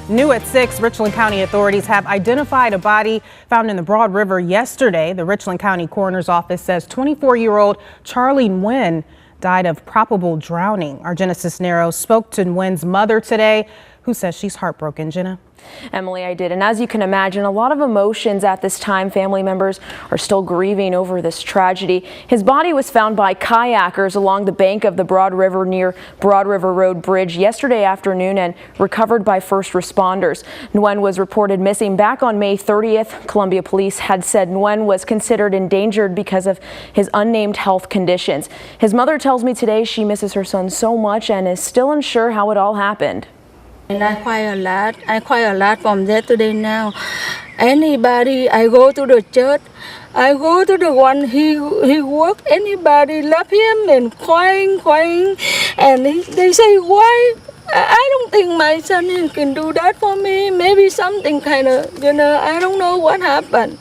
New at 6, Richland County authorities have identified a body found in the Broad River yesterday. The Richland County Coroner's Office says 24-year-old Charlie Nguyen died of probable drowning. Our Jenna Cisneros spoke to Nguyen's mother today, who says she's heartbroken. Jenna? Emily, I did. And as you can imagine, a lot of emotions at this time. Family members are still grieving over this tragedy. His body was found by kayakers along the bank of the Broad River near Broad River Road Bridge yesterday afternoon and recovered by first responders. Nguyen was reported missing back on May 30th. Columbia police had said Nguyen was considered endangered because of his unnamed health conditions. His mother tells me today she misses her son so much and is still unsure how it all happened. And I cry a lot. I cry a lot from yesterday now. Anybody, I go to the church, I go to the one he work, anybody love him and crying. And they say, why? I don't think my son can do that for me. Maybe something kind of, I don't know what happened.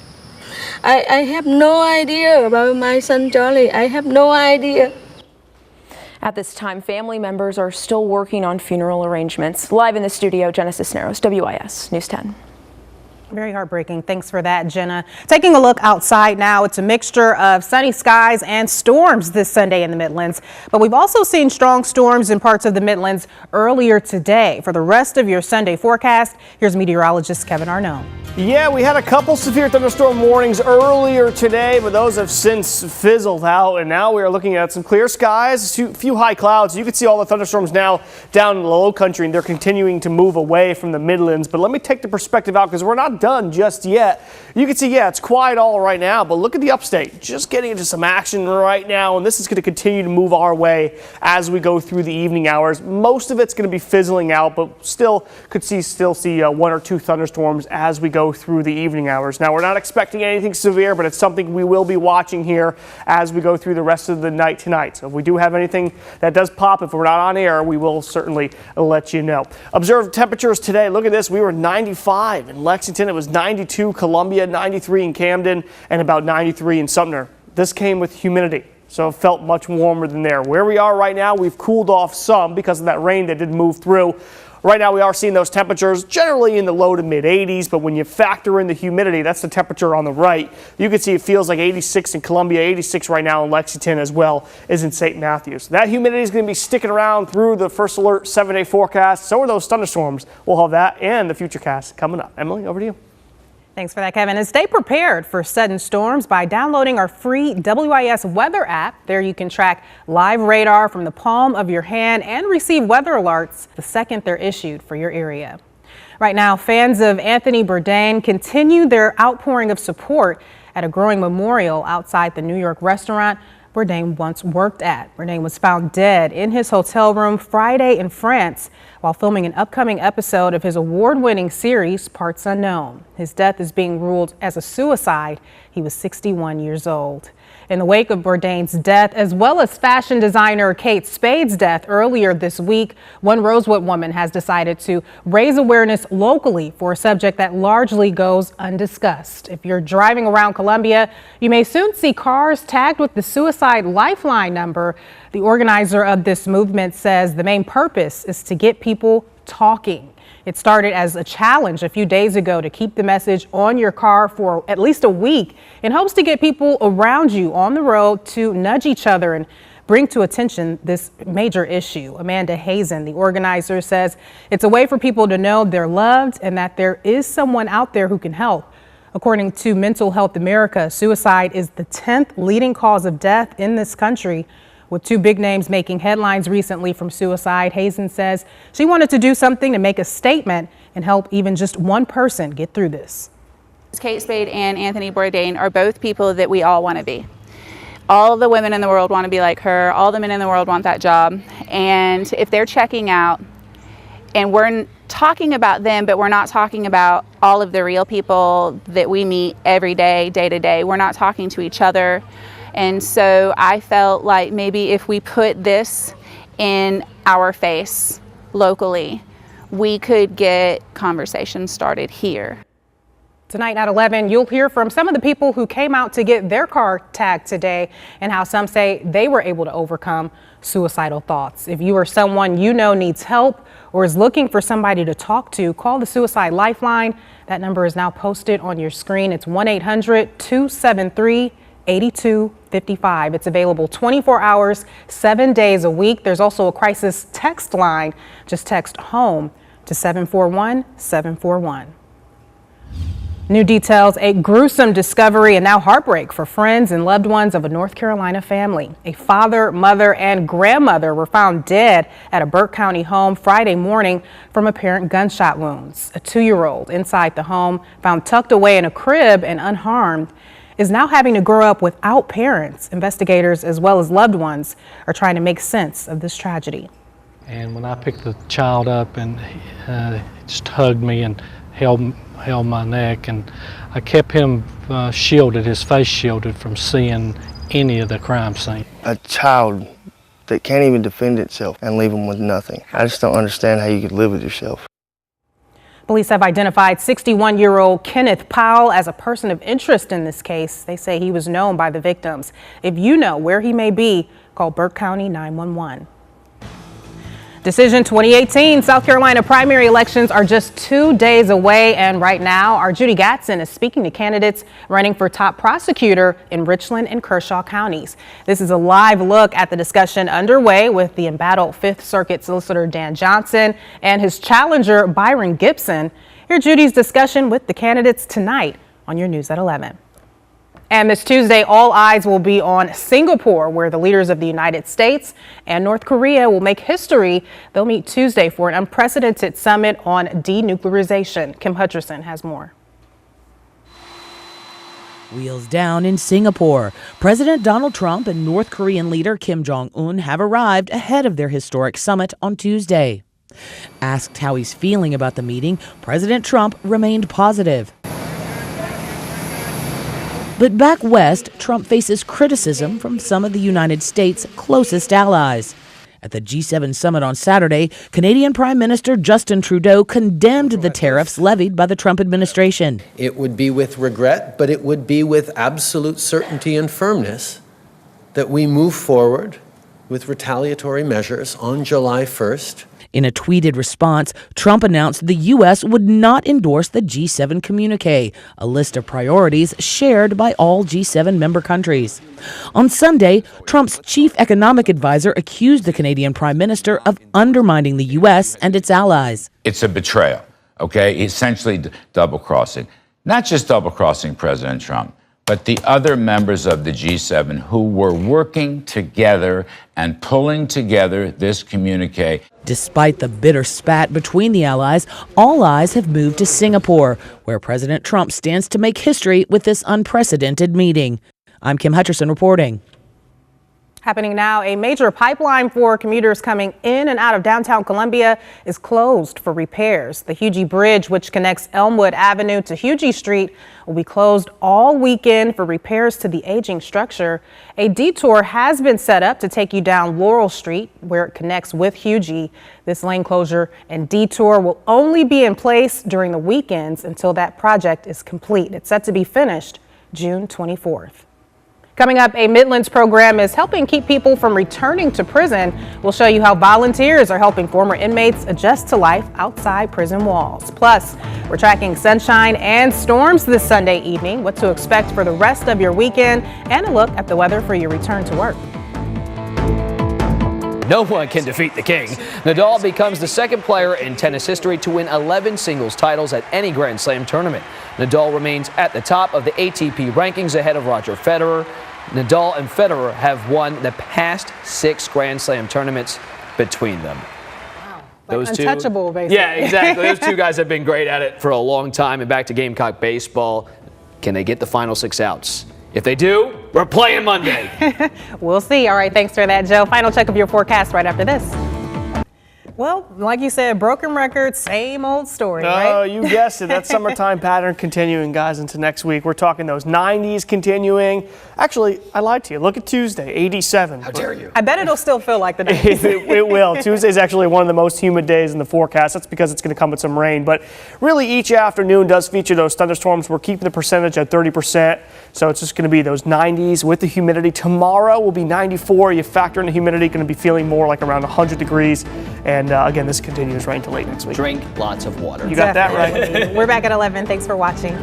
I have no idea about my son Charlie. I have no idea. At this time, family members are still working on funeral arrangements. Live in the studio, Jenna Cisneros, WIS News 10. Very heartbreaking. Thanks for that, Jenna. Taking a look outside now, it's a mixture of sunny skies and storms this Sunday in the Midlands. But we've also seen strong storms in parts of the Midlands earlier today. For the rest of your Sunday forecast, here's meteorologist Kevin Arnone. Yeah, we had a couple severe thunderstorm warnings earlier today, but those have since fizzled out, and now we are looking at some clear skies, a few high clouds. You can see all the thunderstorms now down in the low country, and they're continuing to move away from the Midlands. But let me take the perspective out because we're not done just yet. You can see, yeah, it's quiet all right now, but look at the upstate. Just getting into some action right now, and this is going to continue to move our way as we go through the evening hours. Most of it's going to be fizzling out, but still see one or two thunderstorms as we go through the evening hours. Now, we're not expecting anything severe, but it's something we will be watching here as we go through the rest of the night tonight. So if we do have anything that does pop, if we're not on air, we will certainly let you know. Observed temperatures today. Look at this. We were 95 in Lexington. It was 92 Columbia, 93 in Camden, and about 93 in Sumner. This came with humidity, so it felt much warmer than there. Where we are right now, we've cooled off some because of that rain that did move through. Right now, we are seeing those temperatures generally in the low to mid 80s, but when you factor in the humidity, that's the temperature on the right. You can see it feels like 86 in Columbia, 86 right now in Lexington as well as in St. Matthews. That humidity is going to be sticking around through the first alert 7-day forecast. So are those thunderstorms. We'll have that and the future cast coming up. Emily, over to you. Thanks for that, Kevin. And stay prepared for sudden storms by downloading our free WIS weather app. There you can track live radar from the palm of your hand and receive weather alerts the second they're issued for your area. Right now, fans of Anthony Bourdain continue their outpouring of support at a growing memorial outside the New York restaurant Bourdain once worked at. Bourdain was found dead in his hotel room Friday in France while filming an upcoming episode of his award-winning series, Parts Unknown. His death is being ruled as a suicide. He was 61 years old. In the wake of Bourdain's death, as well as fashion designer Kate Spade's death earlier this week, one Rosewood woman has decided to raise awareness locally for a subject that largely goes undiscussed. If you're driving around Columbia, you may soon see cars tagged with the Suicide Lifeline number. The organizer of this movement says the main purpose is to get people talking. It started as a challenge a few days ago to keep the message on your car for at least a week in hopes to get people around you on the road to nudge each other and bring to attention this major issue. Amanda Hazen, the organizer, says it's a way for people to know they're loved and that there is someone out there who can help. According to Mental Health America, suicide is the 10th leading cause of death in this country. With two big names making headlines recently from suicide, Hazen says she wanted to do something to make a statement and help even just one person get through this. Kate Spade and Anthony Bourdain are both people that we all want to be. All of the women in the world want to be like her. All the men in the world want that job. And if they're checking out and we're talking about them, but we're not talking about all of the real people that we meet every day, day to day, we're not talking to each other. And so I felt like maybe if we put this in our face locally, we could get conversations started here. Tonight at 11, you'll hear from some of the people who came out to get their car tagged today and how some say they were able to overcome suicidal thoughts. If you or someone you know needs help or is looking for somebody to talk to, call the Suicide Lifeline. That number is now posted on your screen. It's 1-800-273-8255. It's available 24 hours, 7 days a week. There's also a crisis text line. Just text HOME to 741-741. New details, a gruesome discovery and now heartbreak for friends and loved ones of a North Carolina family. A father, mother, and grandmother were found dead at a Burke County home Friday morning from apparent gunshot wounds. A 2-year-old inside the home, found tucked away in a crib and unharmed, is now having to grow up without parents. Investigators, as well as loved ones, are trying to make sense of this tragedy. And when I picked the child up, and he just hugged me and held my neck, and I kept him shielded, his face shielded from seeing any of the crime scene. A child that can't even defend itself and leave them with nothing. I just don't understand how you could live with yourself. Police have identified 61-year-old Kenneth Powell as a person of interest in this case. They say he was known by the victims. If you know where he may be, call Burke County 911. Decision 2018 South Carolina primary elections are just 2 days away, and right now our Judy Gatson is speaking to candidates running for top prosecutor in Richland and Kershaw counties. This is a live look at the discussion underway with the embattled Fifth Circuit Solicitor Dan Johnson and his challenger Byron Gibson. Hear Judy's discussion with the candidates tonight on your News at 11. And this Tuesday, all eyes will be on Singapore, where the leaders of the United States and North Korea will make history. They'll meet Tuesday for an unprecedented summit on denuclearization. Kim Hutcherson has more. Wheels down in Singapore. President Donald Trump and North Korean leader Kim Jong-un have arrived ahead of their historic summit on Tuesday. Asked how he's feeling about the meeting, President Trump remained positive. But back west, Trump faces criticism from some of the United States' closest allies. At the G7 summit on Saturday, Canadian Prime Minister Justin Trudeau condemned the tariffs levied by the Trump administration. It would be with regret, but it would be with absolute certainty and firmness that we move forward with retaliatory measures on July 1st. In a tweeted response, Trump announced the U.S. would not endorse the G7 communique, a list of priorities shared by all G7 member countries. On Sunday, Trump's chief economic advisor accused the Canadian Prime Minister of undermining the U.S. and its allies. It's a betrayal, okay? Essentially double-crossing. Not just double-crossing President Trump, but the other members of the G7 who were working together and pulling together this communique. Despite the bitter spat between the allies, all eyes have moved to Singapore, where President Trump stands to make history with this unprecedented meeting. I'm Kim Hutcherson reporting. Happening now, a major pipeline for commuters coming in and out of downtown Columbia is closed for repairs. The Hugie Bridge, which connects Elmwood Avenue to Hugie Street, will be closed all weekend for repairs to the aging structure. A detour has been set up to take you down Laurel Street, where it connects with Hugie. This lane closure and detour will only be in place during the weekends until that project is complete. It's set to be finished June 24th. Coming up, a Midlands program is helping keep people from returning to prison. We'll show you how volunteers are helping former inmates adjust to life outside prison walls. Plus, we're tracking sunshine and storms this Sunday evening, what to expect for the rest of your weekend, and a look at the weather for your return to work. No one can defeat the king. Nadal becomes the second player in tennis history to win 11 singles titles at any Grand Slam tournament. Nadal remains at the top of the ATP rankings ahead of Roger Federer. Nadal and Federer have won the past 6 Grand Slam tournaments between them. Wow. Those like untouchable, basically. Yeah, exactly. Those two guys have been great at it for a long time. And back to Gamecock baseball. Can they get the final 6 outs? If they do, we're playing Monday. We'll see. All right, thanks for that, Joe. Final check of your forecast right after this. Well, like you said, broken record, same old story, right? Oh, you guessed it. That summertime pattern continuing, guys, into next week. We're talking those 90s continuing. Actually, I lied to you. Look at Tuesday, 87. How dare you? I bet it'll still feel like the 90s. It will. Tuesday's actually one of the most humid days in the forecast. That's because it's going to come with some rain. But really, each afternoon does feature those thunderstorms. We're keeping the percentage at 30%. So it's just going to be those 90s with the humidity. Tomorrow will be 94. You factor in the humidity, going to be feeling more like around 100 degrees. And And again, this continues right into late next week. Drink lots of water. You got that right. We're back at 11. Thanks for watching.